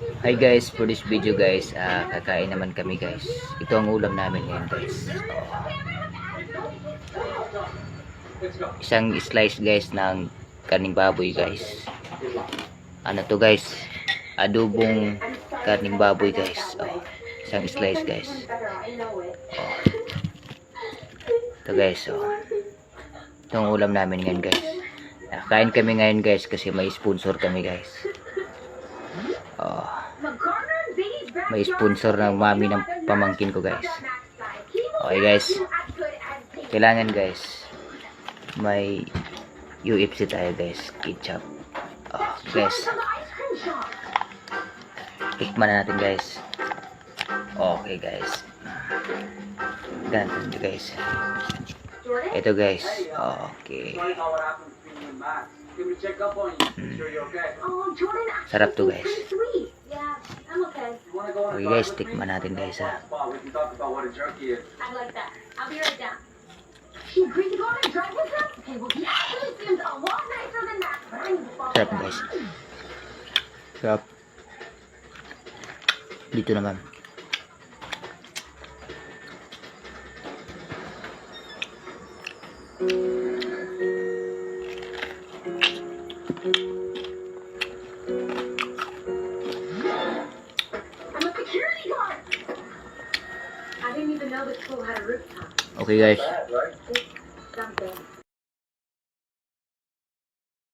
Hi guys, for this video guys, kakain naman kami guys. Ito ang ulam namin ngayon guys. Isang slice guys ng karning baboy guys. Ano to guys? Adobong karning baboy guys. Isang slice guys. Ito guys. Ito ang ulam namin ngayon guys. Kain kami ngayon guys kasi may sponsor kami guys. May sponsor ng mami ng pamangkin ko guys. Okay guys, kailangan guys may UFC tayo guys, ketchup. Guys, tikman na natin guys. Okay guys, ganito guys. Ito guys. Okay. Sarap to guys. Okay guys, tikman natin guys ha. Sarap guys. Sarap. Dito naman. Okay guys,